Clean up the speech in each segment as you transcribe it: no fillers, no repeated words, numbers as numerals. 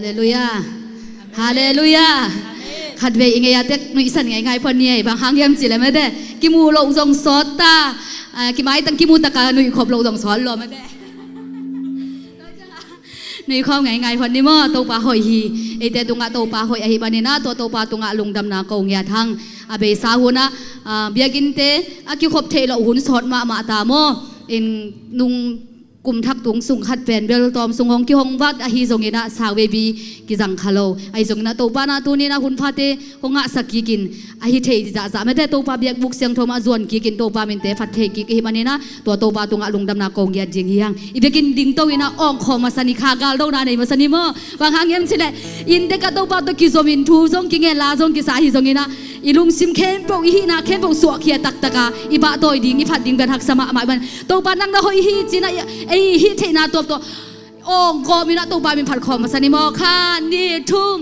เลลูยาฮาเลลูยาขัดเวงไงยาเต็กนุยสันไงพอเนี่ยบางครั้งยังสิเลยไม่ได้กิมูลงทรงสอดตากิไม้ตั้งกิมูตะการนุยขบลงทรงสอนรอไม่ได้นุยข้อไงพอนี่มั่วโตปาหอยฮีไอแต่ตุงะโตปาหอยไอบันนี่นะตัวโตปาตุงะลงดำนาโกงยาทั้งอาเบสาหุนะเบียกินเตอากิขบเทละหุ่นสอดมาตาโมอินนุงกลุ่มทักตุงสุงขัดเป็นเบลตอมสุงหงกิหงวัดอหิจงเนะสาวเวบีกิจังคาโลไอจงนะโตปานาตูนี่นะหุ่นพาเตหงะสักกิกินอหิเทจะไม่ได้โตปาเบียกบุกเสียงโทมาจวนกิกินโตปาเมนเตฟัดเทกิกิมันนี่นะตัวโตปาตุงะลงดำนาโกงยาจิงเฮียงอีเบกินดิ่งโตวินะอ่องคอมาสนิคากาลโดนาในมาสนิโมบางครั้งยังสิเลยอินเดกะโตปาตกิโซมินทูจงกิเงลาจงกิสาหิจงนะอีลุงซิมเข้มโปอีฮีนาเข้มโปสัวเขียตักตะกาอีบะโตยดิ่งอีผัดดิ่งเป็นหักสมาหมายมันโตปานังนะหอยฮีจีนะไอฮีเทนาตัวโอ้กอมีนะตัวบามีผัดคอมาสนิมอค่ะนี่ทุ่ม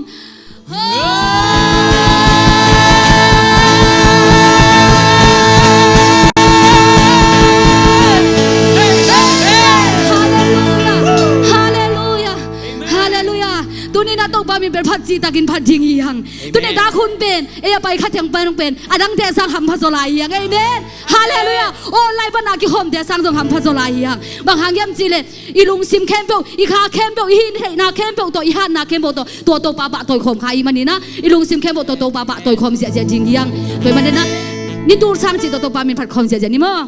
นี่นะตัวบามีเป็นผัดจีตากินผัดจิงยังตัวนี้ดาคุณเป็นเอไปขัดยังไปต้องเป็นอดังเตะสังหำพัสลายยังไงเด่นฮาเลลูยาโอ้ไล่บรรดากิหอมเตะสังจงหำพัสลายยังบางครั้งย้ำจีเลยอีลุงซิมเข้มเปล่าอีขาเข้มเปล่าอีหินนาเข้มเปล่าตัวอีหันนาเข้มเปล่าตัวโตปาบะตัวขมขาอีมันนี่นะอีลุงซิมเข้มเปล่าตัวโตปาบะตัวขมเสียเสียจริงยังตัวมันนี่นะนี่ดูสังจีตัวปามีผัดขมเสียเสียนี่มั้ง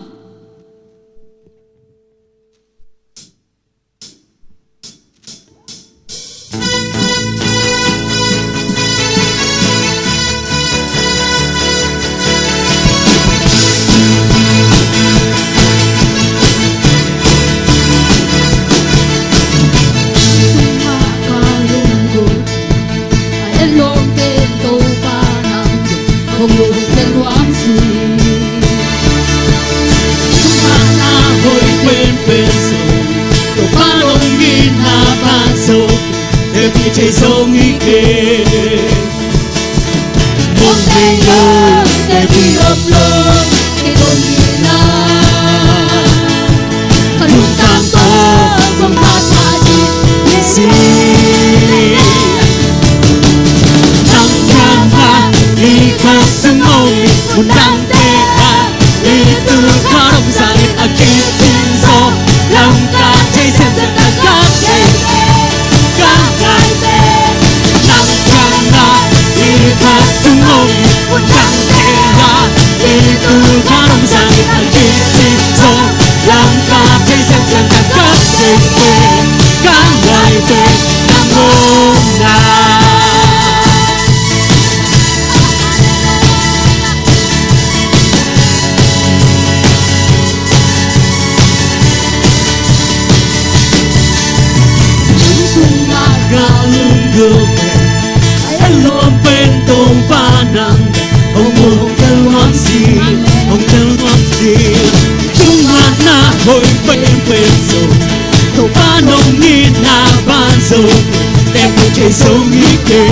Chạy Zomi kề một ngày lớn để đi ấp lớn cái đôi gì na con lúc tam tô con ta ta đi gì nắng ngang ha đi khát sương màu một nắng tê ha đi từ khá đông dài à kia tin gió lòng ta chạy xem dần là các ngày sung hồng một trăng thề ra đi từ khá đông dài anh đi xin gió làm ta thấy xem dần cả các đêm về các ngày về nắng hôm chúng xuân mà gạo lưng gương anh luôn bên tô ba nắng hồng chân loáng gì chúng mà na hồi bên rồi tô ba nồng nghi na ba rồi đem một trái Zomi kề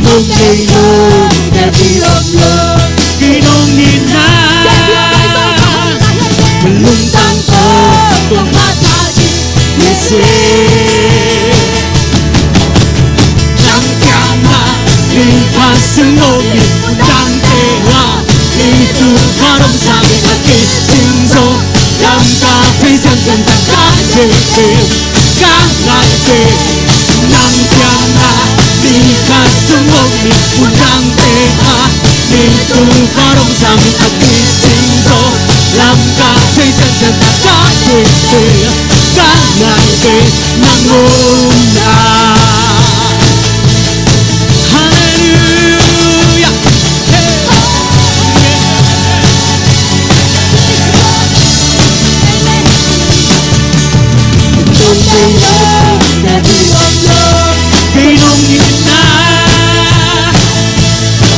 một ngày luôn đẹp đi ấp lớn khi nồng nghi na lung tăng to con hát ta đi như đi qua sương mù đang tê hoa đi từ khá đông xa về mặt kia tiếng gió làm ta thấy dần dần tăng các đêm các ngày về nắng chang na đi qua sương mù đang tê hoa đi từ khá đông xa về mặt kia tiếng gió làm ta thấy dần dần tăng các đêm các ngày về nắng hôm nay khi nông nhìn na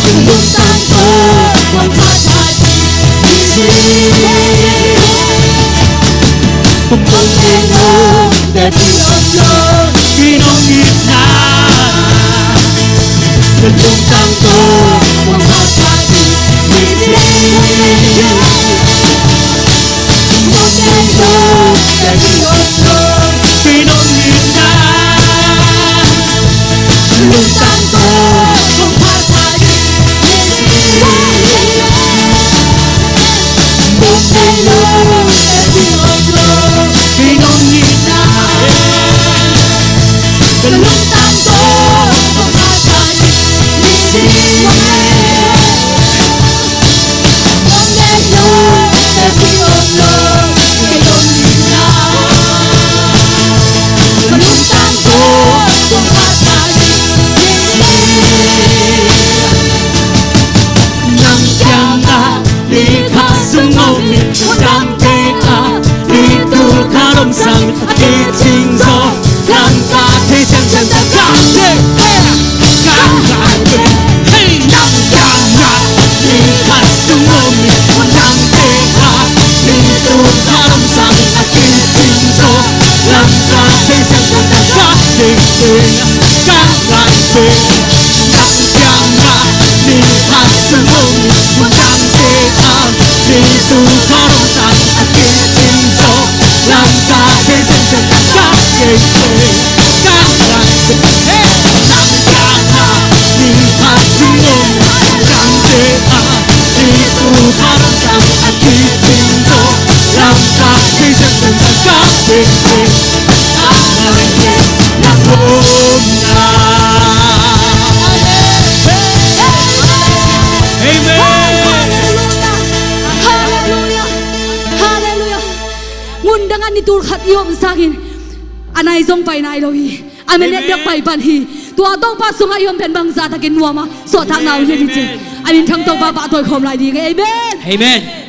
từng lúc tan tô quan phát hai gì cùng con đêm mơ đẹp đi ấp lớn khi nông nhìn na từng lúc tan tô quan phát hai gì cùng con đêm mơ đẹp đi ấp lớn khi nông nhìn na luntang ko kung patay Bukelong Epilogro Pinongina Luntang ko kung patay Bukelong Epilogro Pinongina Luntang ko kung patay Nang tianga Likha Zomi Udang teka Litul karomsang Kichingzo Lang ka Pasian chân ta ka te Gang lai we Hey Nang tianga Likha Zomi Udang teka Litul karomsang Kichingzo Lang ka Pasian chân ta ka te Gang lai we Nang tianga Likha Zomi Udang teka Litul karomsang Kichingzo Lang ka Pasian chân ta ka te Gang lai we Nang tianga Likha Zomi Udang teka Litul karomsang Kichingzo Lang ka Pasian chân ta ka te hanthotna Hallelujah. Hallelujah. Ngundangan ni turkhat yom sangin. Anay zong pai nai lo hi. Amen yak pai pan hi. Tua tong pa sunga yom pen bang za takin nuama. So thang nau hi ji. Amin thang tong pa toy khom lai di. Amen. Amen.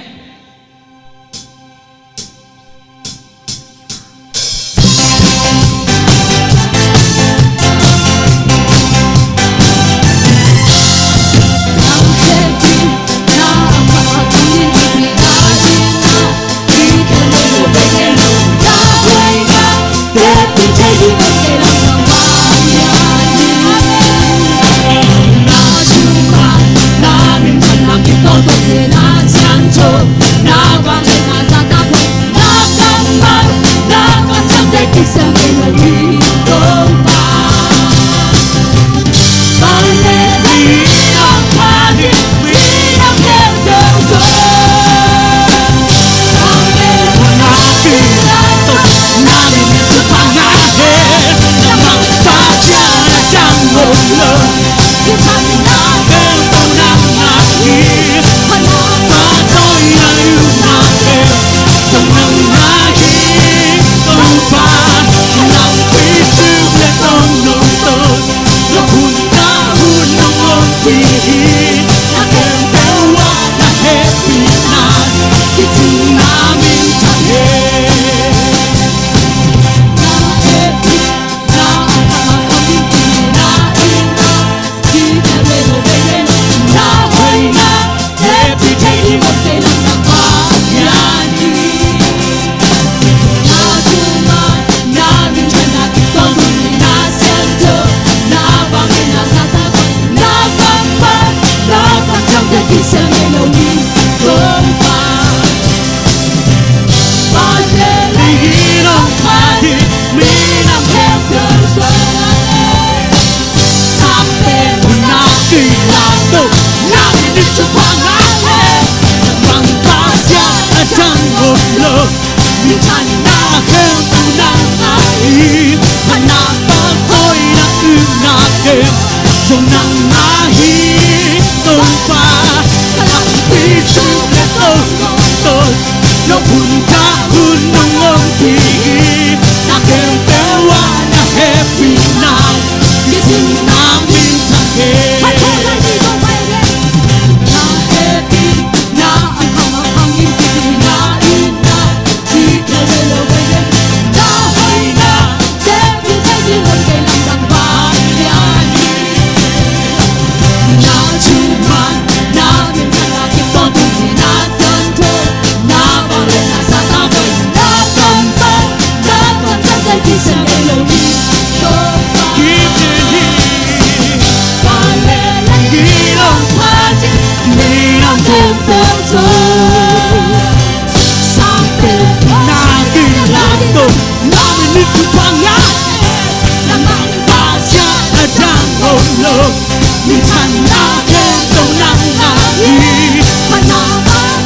nhưng chẳng là thêm đâu nắng ngài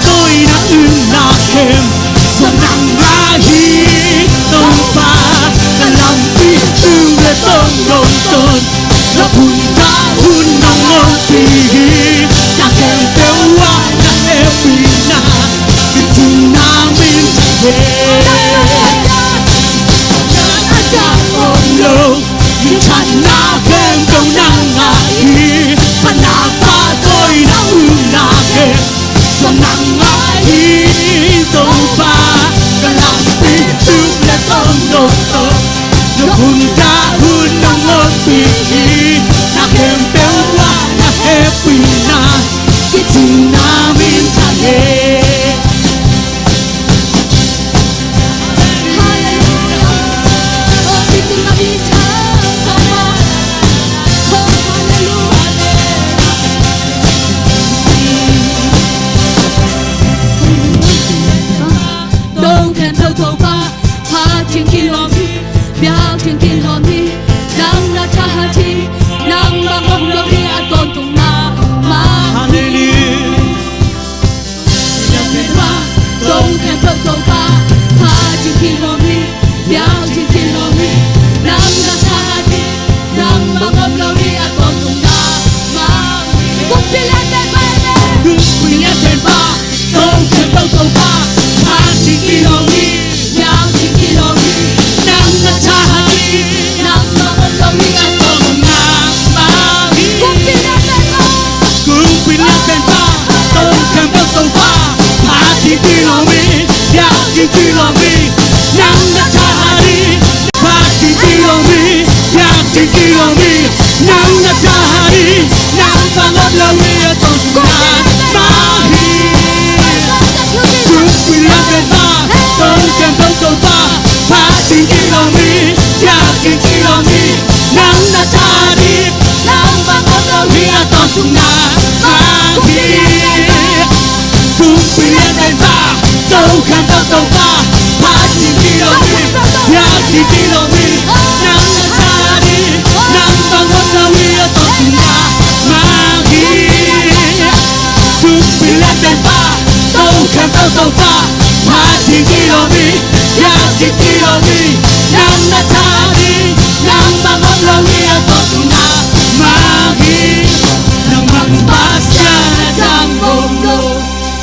tôi đã ưng là thêm do nắng ngài đâu ba đã làm biết tương lên tông đồn tồn là buồn đã hun nắng ngôn thì đã thêm tiêu hoa đã thêm vì na cái tình nam bên về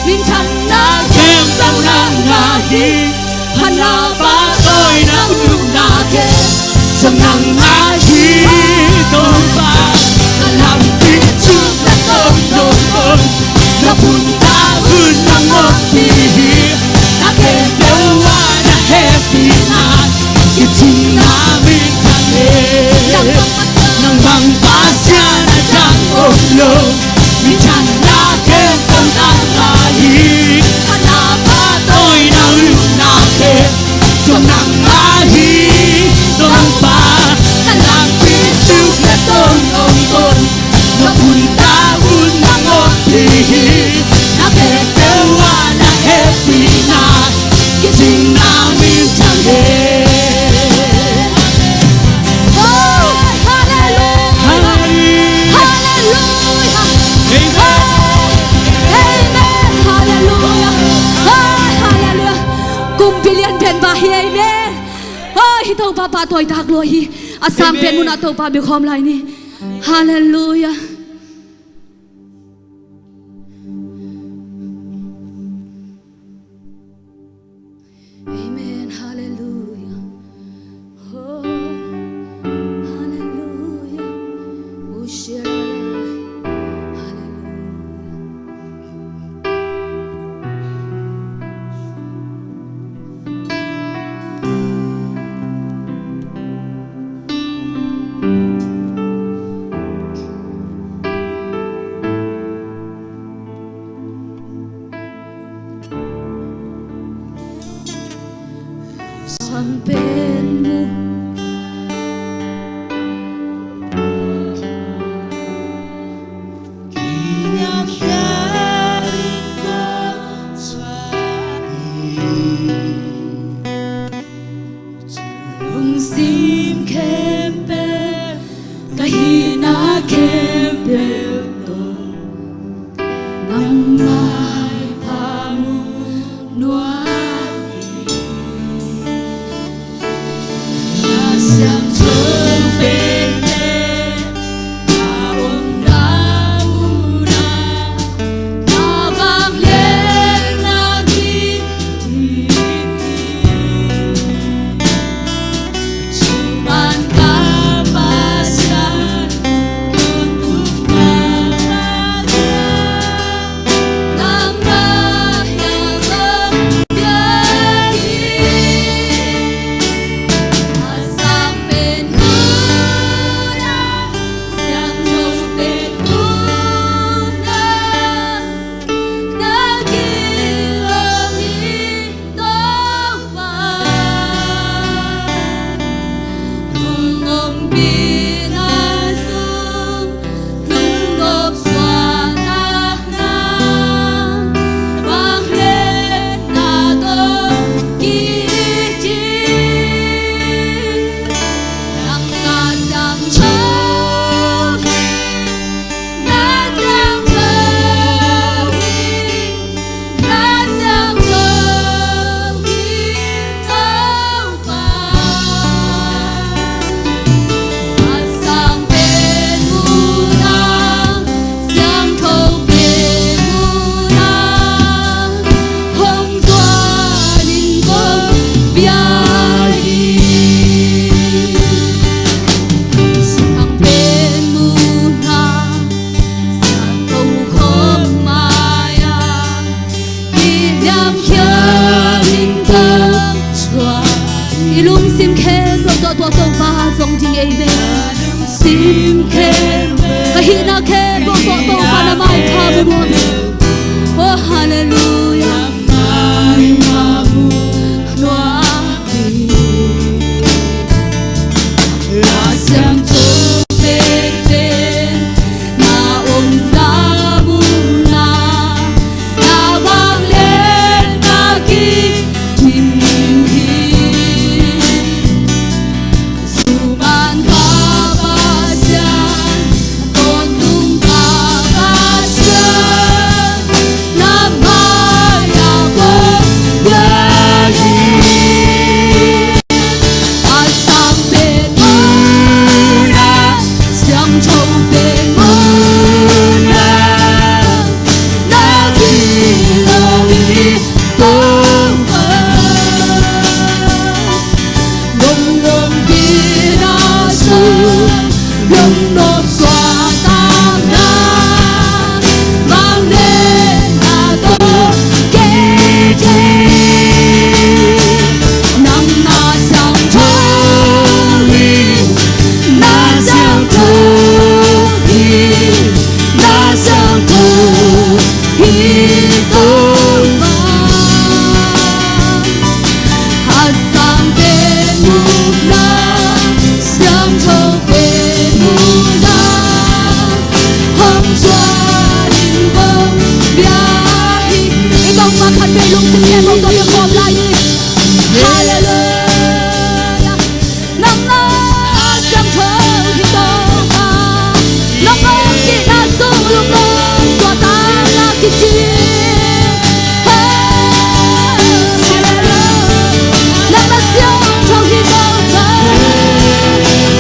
nhưng chẳng là thêm đâu nắng ngài hắn đã ba tôi đã ưng là thêm do nắng ngài đâu ba đã làm biết tương lên tông đồn tồn là buồn đã hun nắng ngôn thì na thêm tiêu hoa đã thêm vì na cái tình nam bên về Papa toy tak lo hi asam pen mun ato pa bi khom lai ni hallelujah amen hallelujah oh hallelujah oh tim khem kahina khem bo so to panamai kha bu oh hallelujah mai ma bu loa la sang cho pe te na om da bu na vang lên na ki tim hi su ban ba pasian con tung ba pasian na mai ya bo ya hi asam pe mo na xiang chou pe mo na na ki lo li tung ba nông nông đi na su nông nông xóa tan na mang đến na to kê chi nắng na sang trôi na sang trôi na sang trôi tôi mà hạt sang bên mùa na sang trôi bên mùa na hôm qua đình vông bia hi ikaw makan belong sa tiyan mo to yung komlay hallelujah nang na sang trôi hito ka nang ang kinasulong ng swatang na kichi nang nasyong trôi hito ka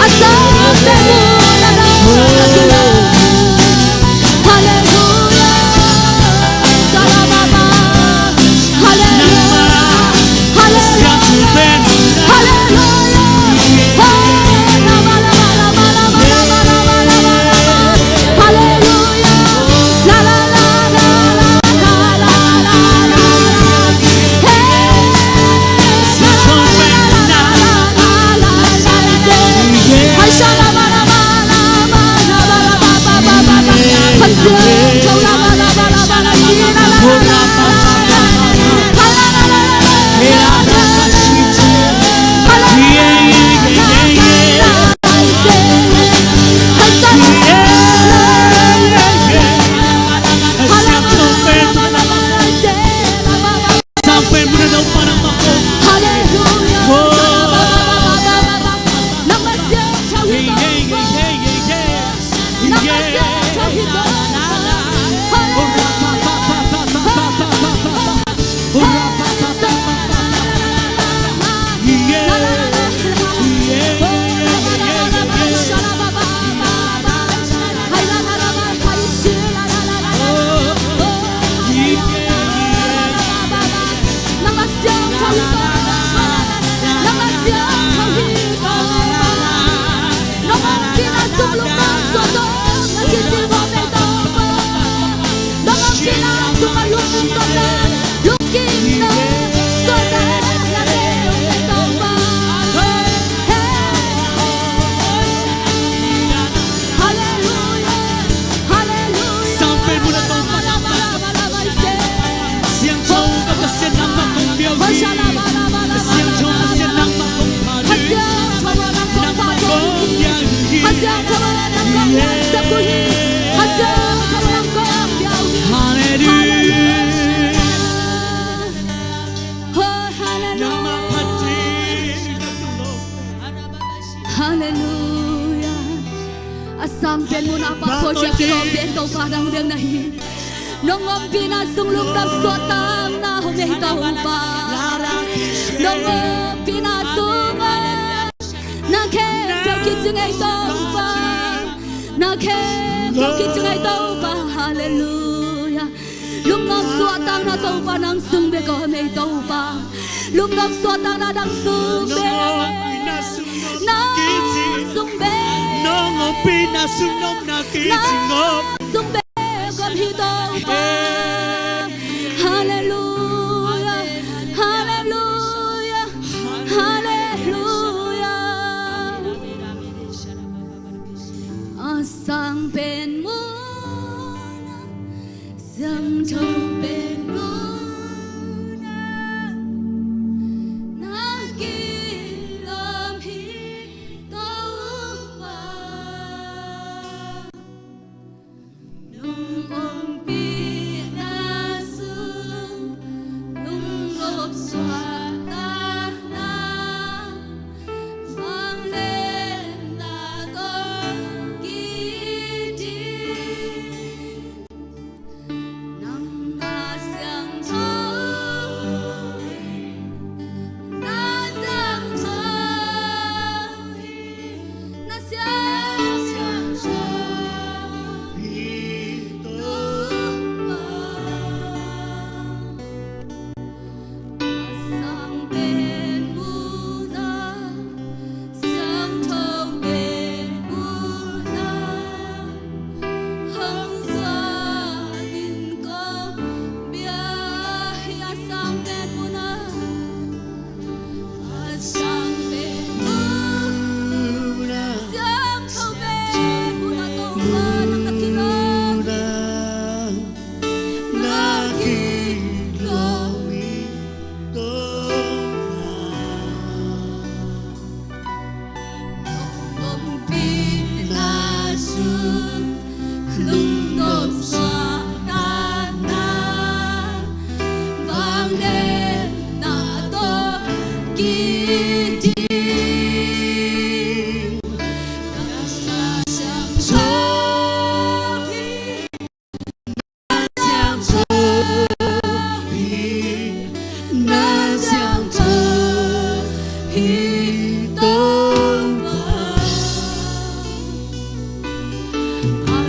asang bemo na natula hallelujah salamama hallelujah hallelujah hallelujah oh la la la la la la la la la la la hallelujah la la la la la la la la la hey la la la la hay shala la la la la la la ba ba ba ba pasian chau la la la la la la la la Sampai muna daw parang mako. Hey, hey, hey, hey, hey, hey. Sampai muna pa po siya kilobento parang dang nahi nong ang pinasunglog ng sotang na humitaw pa nong ang pinasungan na kemplaw kitungay taw pa na kemplaw kitungay taw pa hallelujah lung ng sotang na taw pa ng sungbe ko may taw pa lung ng sotang na ng sungbe na sungbe Nong pinasunog na kitingop sungbe kom hitaw pa hallelujah hallelujah hallelujah sang bên muôn dâng thâu bên muôn na kỳ lâm hi tâu ba nung ôm pi na sương nung lốp xoa ta na vang lên là tôi kỳ đi nắng ta sáng thôi na sáng thôi na sáng thôi sang bên Buddha sang thâu bên Buddha hăng gia đình con bia ya sang bên Buddha sang bên Buddha sang thâu bên Buddha tâu ba nang nakilom ôm pi na sương lung nộp xoa ta na vang lên na tô kỳ đi na sang thôi na sang thôi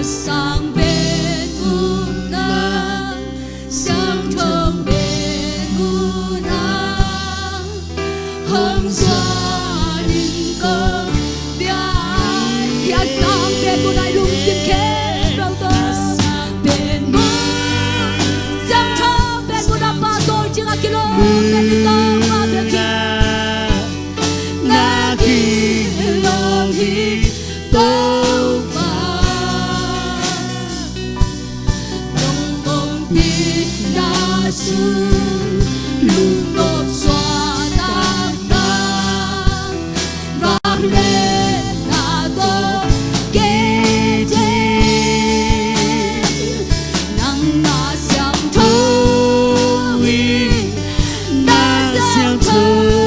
sang bên Buddha sang thâu bên Buddha hăng gia đình con bia ya sang bên Buddha lung xin khé đâu tôi bên Buddha sang thâu bên Buddha ba tôi chỉ là kilo bên đi tao ba bên kia na kỳ lo hi tâu ba nung ôm pi na sương lung nộp xoa ta na vang lên na tô kê chê nắng na sáng thôi na sáng thôi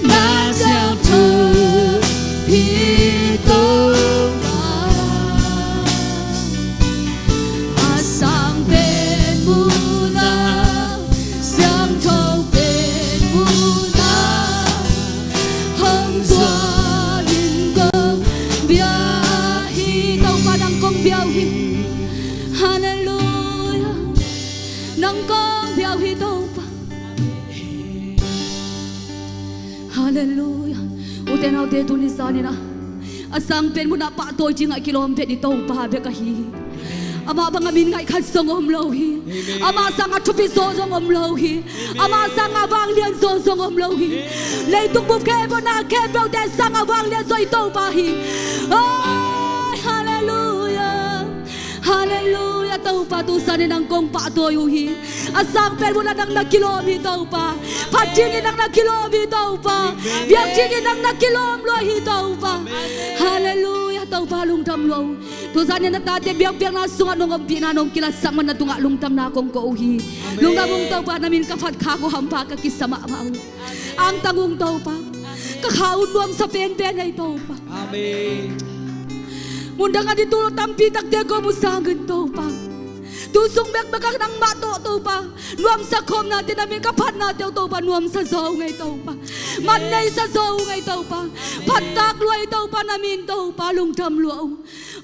na sáng thôi tâu ba sang bên Buddha sang thâu bên Buddha hăng gia đình con bia hi tâu ba nang con bia hi hallelujah nang con bia hi tâu ba hallelujah uten au te tu ni sa ni na asang pen mu na pa toy chi ngai kilom pe ni tâu ba be ka hi ama bangamin ngai khat song om lo hi ama sang a thupi so song om lo hi ama sang a wang lian so song om lo hi lei tuk bu ke bo na ke bo te sang a wang lian so i tâu ba hi oh hallelujah hallelujah tâu pa tu sa ni nang kong pa toy u hi asang pen mu na nang na kilom hi tâu pa phat chi ni nang na kilom hi tâu pa biak chi ni nang na kilom lo hi tâu pa hallelujah tâu pa lung tam lo tu sa ni na ta te biak biak na sunga nong om pi na nong kila sang man na tunga lung tam na kong ko hi lung na mong tâu pa namin ka phat kha ko hampa ka kisama ma ang tangung tâu pa ka khaun luam sa pen pen ai tâu pa Amen. mundang adi tu tampi tak te ko musangan tâu pa tu sung bek bakak nang ma to tâu pa nuam sa khom na te namin ka phat na te tâu pa nuam sa zo ngai tâu pa man nei sa zo ngai tâu pa phat tak luai tâu pa namin tâu pa lung tam luau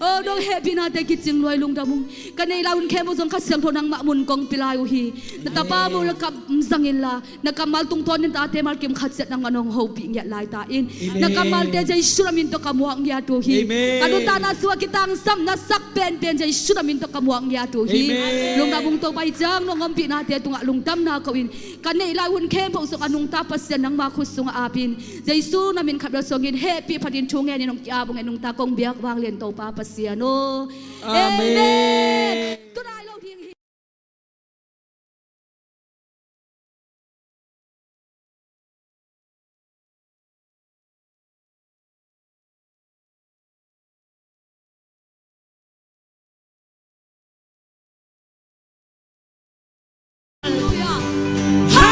โอ้ดงเฮบินาเตกิจิงลอยลุงดามุงกันในลาอุนเคมุจงขัดเสียงทนังมะมุนกองปิลายุฮีนัตตาปามุลกับสังอินลานักกำมัลตุงทอนนินตาเตมัลกิมขัดเสียงนังอนงโฮปิงยะลายตาอินนักกำมัลเตใจสุรามินตกำวางยาตุฮีกันอุตานาสวากิตังซัมนัสักเป็นใจสุรามินตกำวางยาตุฮีลุงดามุงโตไปจังนงอมปินาเตตุงะลุงดำนาเขาอินกันในลาอุนเคมุจงอนุงตาปัสเสียงนังมาคุสุงอาปินใจสุรามินขับรถสงินเฮปีพัดินชงเงนนงยาบงเงนงตากงเบียกวางเลียนโตปาปัสเสียโนอาเมนก็ได้เราเพียงฮา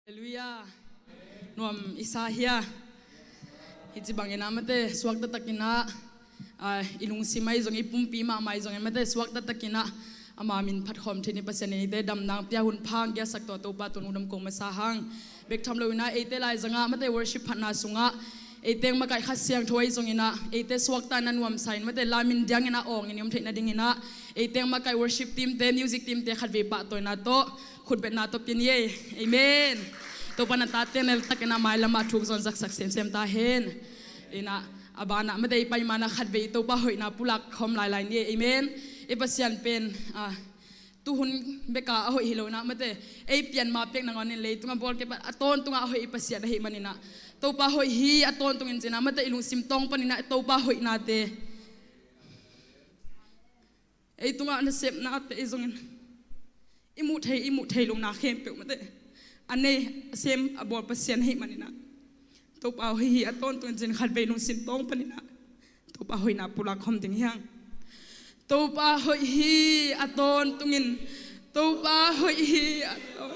เลลูยานวมอิสาเฮียฮิจิบังเงินามเตสวักตะตะกินะอิลุงซิไมจงอิปุ่มปีมาไมจงเอ็มเตสวักตะตะกินะอามามินพัดคอมเทนิปัสเนเตดำนางเปียหุนพังแกสักตัวตัวปาตุนุดมกงมาสาหังเบกทำเลวินะเอเตไลจงะมาเตวอร์ชิปพันนาสุงะเอเตงมาไก่ขัดเสียงถวยจงอินะเอเตสวักตานันวมไซน์มาเตลามินยังอินะอองอินิยมเทนดิงอินะเอเตงมาไก่วอร์ชิปทีมเตมิวสิกทีมเตขัดเวปะตัวนาโตขุดเป็นนาโตปินเย่เอเมนตัวปนัตเตนตักนาไมลามาทุกซอนสักสักเซมตาเฮนอินะอบานะไม่ได้ไปมานะขัดเวตัวป้าหอยนาปุลักคอมลายนี่เอเมนเอปัสยันเป็นตุหุนเบกาหอยฮิโลนะไม่ได้เอเปลี่ยนมาเปียกนางนี่เลยตุงบอลเก็บต้นตุงหอยปัสยันให้มันนี่นะตัวป้าหอยฮีต้นตุงอินเจนะไม่ได้ลุงซิมตองปนินะตัวป้าหอยนาเตเอตุงอันเซมนาเตจงอิมุเทลุงนาเข้มเปียกไม่ได้อันนี้เซมอบอลปัสยันให้มันนี่นะตัวป้าหอยฮีต้นตุงอินเจนขัดเวลุงซิมตองปนินะตัวป้าหอยนาปุลักคอมถึงยังตัวป้าหอยฮีอัตอนตุงินตัวป้าหอยฮีอัตอน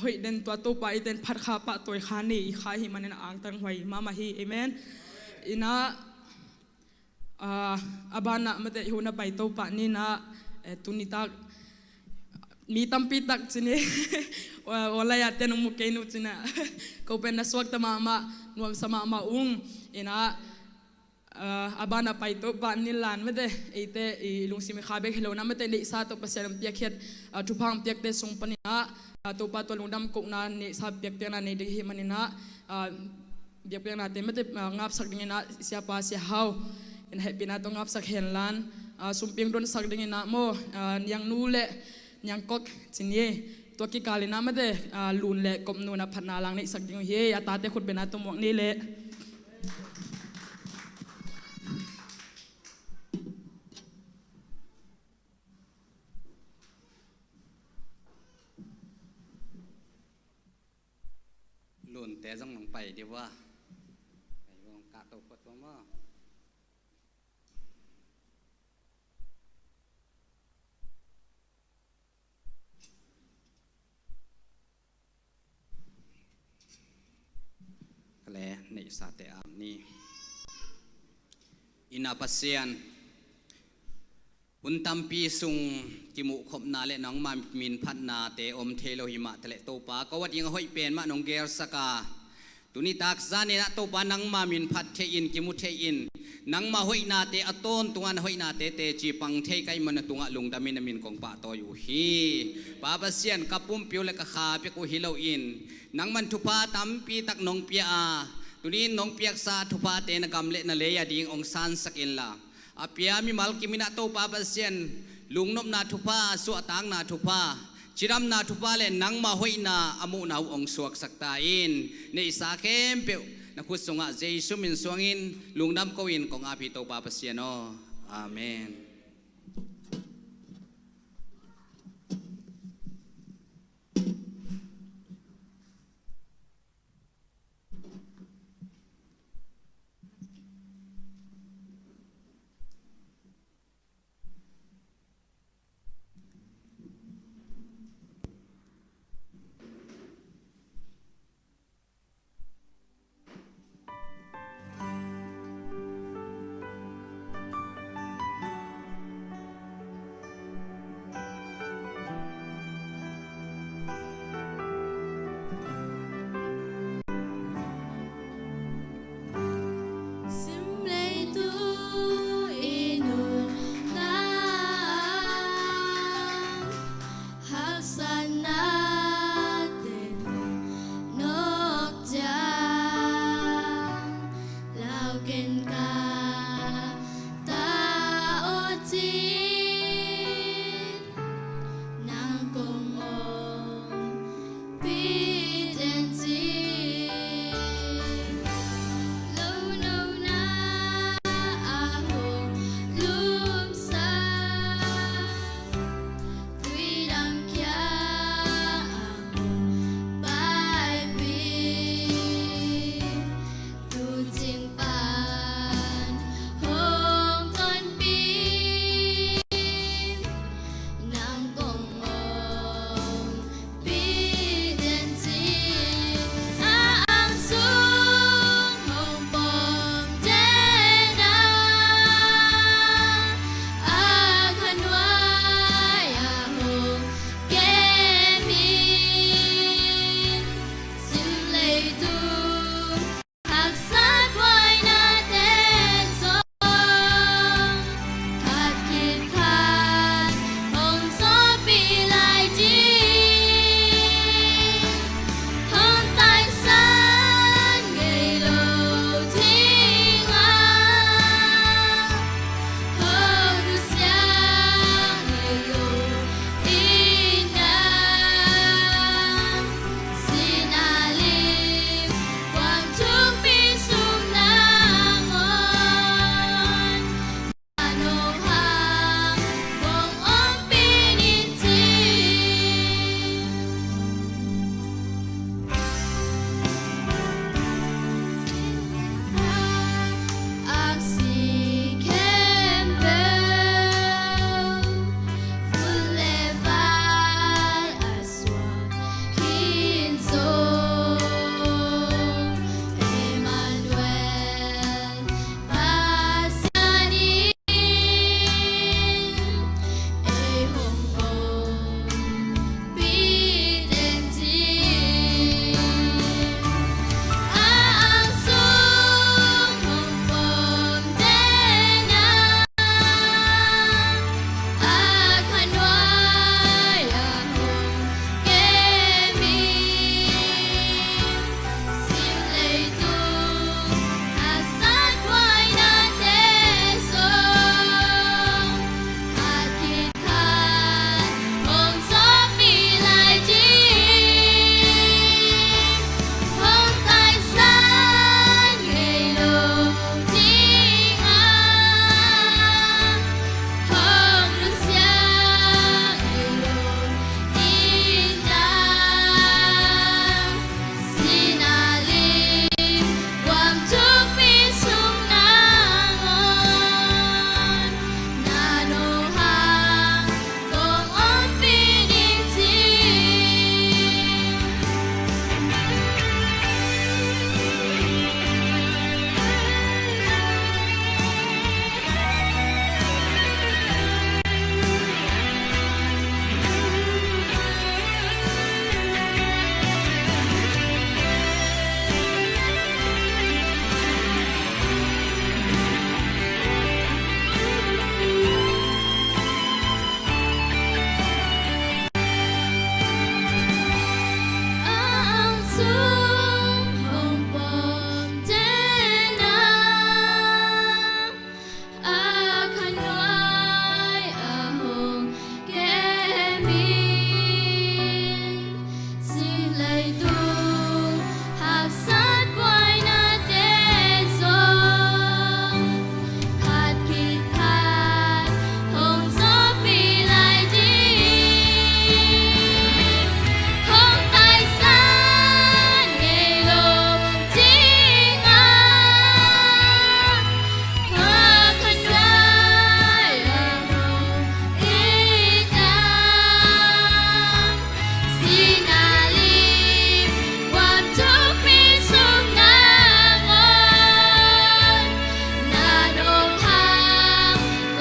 หอยเดินตัวป้าเดินพัดขาปะตัวขาหนีขาหิมันในอ่างตังหอยมาฮีเอเมนอินะอาบานะมาเตะหูน่ะไปตัวป้านี่นะตุนิตามีตัมปีตักจินี่wala yate nung mukenu tina kau pena swak tama ama nuam sama ama ina abana paito pa nilan mete ite ilung simi khabe khelo na mete nei sa to pasalam piakhet thupang piakte sung panina to pa to lungdam ko na ne sa piakte na nei de hi manina biak na te mete ngap sak dingina sia pa sia how in happy na to ngap sak henlan sumping don sak dingina mo yang nule yang kok chinieตัวกิกาลินะไม่ได้ลุนเละกบนูนะพันนาลังในสักยิ่งเฮียตาเตขุดเป็นนาตัวหมวกนี่เละลุนแต่จังลงไปดีว่าไปวงกาตัวกดตัวมั่และในสาเตอามนี้อินาปัสเซียนอุนตัมปีซุงกิมุขบนาเลน้องมามินพัฒนาเตอมเทโลหิมะทะเลโตปาก็วัดยังห้อยเป็นมะนงเกลสกาตุนิตักซาเนนะโตปานังมามินพัดเทอินกิมุเทอินนังมาห้อยนาเตอต้นตุงอันห้อยนาเตเตจีปังเทไกมันตุงอัลุงดามินามินกองปะโตอยู่ฮีปาปัสเซียนกับปุ่มปิวเลกขาเปียกุฮิโลอินนังมันทุพาตัมปีตักนงเปียอาตุนี้นงเปียกซาทุพาเตนกำเละนเลยาดิงองซานสักอินลาอาเปียมีมัลกิมินาโตปาปัสเซียนลุงนบนาทุพาสุอตางนาทุพาจิรัมนาทุพาเลนังมาหอยนาอมุนาองสวกสักตาอินในสาเข้มเปียวนักขุดสงะเจสุมินสวงอินลุงดำโกอินของอาภิโตปาปัสเซียนอาเมน tu